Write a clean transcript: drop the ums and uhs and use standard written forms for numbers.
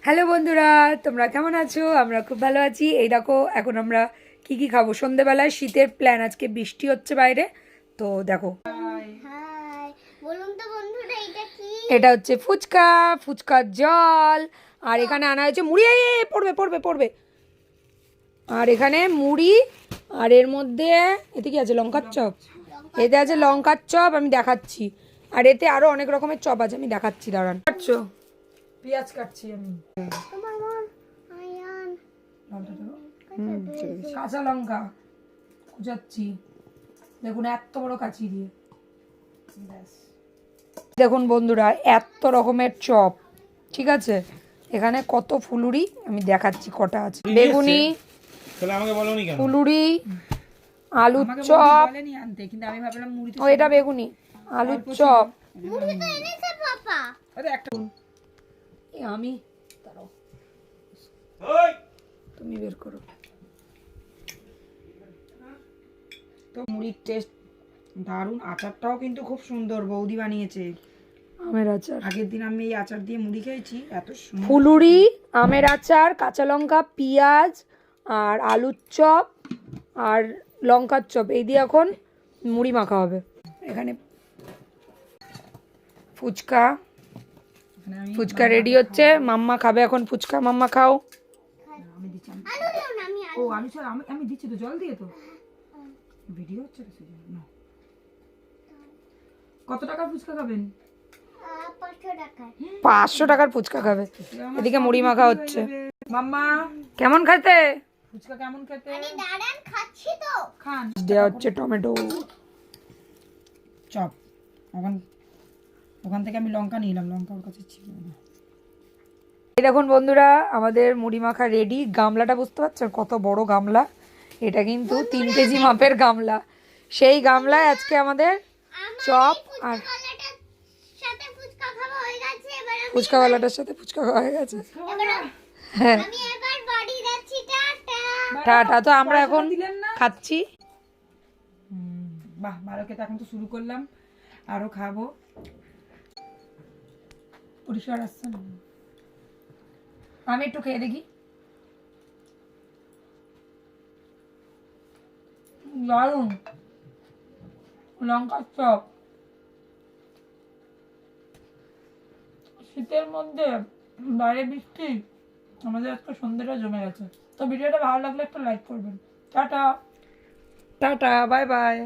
Hello বন্ধুরা, তোমরা কেমন আছো? আমরা খুব ভালো আছি। এই দেখো এখন আমরা কি খাবো সন্ধেবেলায়। শীতের প্ল্যান, আজকে বৃষ্টি হচ্ছে বাইরে, তো দেখো। বলুন তো বন্ধুরা এটা কি? এটা হচ্ছে ফুচকা, ফুচকার জল। আর এখানে আনা হয়েছে মুড়ি। পড়বে পড়বে পড়বে। আর এখানে মুড়ি, আর এর মধ্যে এতে কি আছে? লঙ্কার চপ। এতে আছে লঙ্কার চপ, আমি দেখাচ্ছি। আর এতে আরো অনেক রকমের চপ আছে, আমি দেখাচ্ছি, দাঁড়ান। কাটছো? পেঁয়াজ কাটছি আমি। তোমার মন আয়ান কাঁচা লঙ্কা কুচাচ্ছি, দেখুন এত বড় কাঁচি দিয়ে। দেখুন বন্ধুরা, এত রকমের চপ, ঠিক আছে? এখানে কত ফুলুরি আমি দেখাচ্ছি কটা আছে। বেগুনি, ফুলুরি, আলুর চপ। ও এটা বেগুনি, আলুর চপ। মুড়ি তো এনেছে পাপা। আমি দাঁড়াও, তুমি বের করো। তো মুড়ির টেস্ট দারুণ, আচারটাও কিন্তু খুব সুন্দর, বৌদি বানিয়েছে। আমের আচার, আগের দিন আমি এই আচার দিয়ে মুড়ি খেয়েছি, এত সুন্দর। ফুলুরি, আমের আচার, কাঁচা লঙ্কা, পেঁয়াজ, আর আলুর চপ, আর লঙ্কার চপ, এই দিয়ে এখন মুড়ি মাখা হবে। এখানে ফুচকা, ফুচকা রেডি হচ্ছে। মাম্মা খাবে এখন ফুচকা। মাম্মা খাও। আমি দিচ্ছি, আলু দাও না, আমি ও আলু ছাড়া আমি দিচ্ছি তো, জল দিয়ে তো ভিডিও হচ্ছে তো সেজন্য। কত টাকার ফুচকা খাবেন? 500 টাকা। 500 টাকার ফুচকা খাবে। এদিকে মুড়ি মাখা হচ্ছে। মাম্মা কেমন খেতে? ফুচকা কেমন খেতে? আরে দাঁড়ান, খাচ্ছি তো। খান। দেওয়া হচ্ছে টমেটো চপ। ওখান থেকে আমি লঙ্কা নিলাম, লঙ্কা ওর কাছে ছিল না। এই দেখুন বন্ধুরা, আমাদের মুড়ি মাখা রেডি। গামলাটা বুঝতে পারছেন কত বড় গামলা? এটা কিন্তু 3 কেজি মাপের গামলা। সেই গামলায় আজকে আমাদের চপ আর সাথে ফুচকা খাওয়া হয়ে গেছে। এবার ফুচকাওয়ালাটার সাথে ফুচকা খাওয়া হয়ে গেছে। হ্যাঁ, আমি এবার বাড়ি যাচ্ছি। টাটা। টাটা। তো আমরা এখন খাচ্ছি। বাহ, ভালো খেতে। এখন তো শুরু করলাম, আরো খাবো। পরিষ্কার আসছে না, আমি একটু খেয়ে দেখি। দারুণ লঙ্কার চপ। শীতের মধ্যে বাইরে বৃষ্টি, আমাদের আজকে সন্ধ্যাটা জমে গেছে। তো ভিডিওটা ভালো লাগলে একটা লাইক করবেন। Tata tata, bye bye.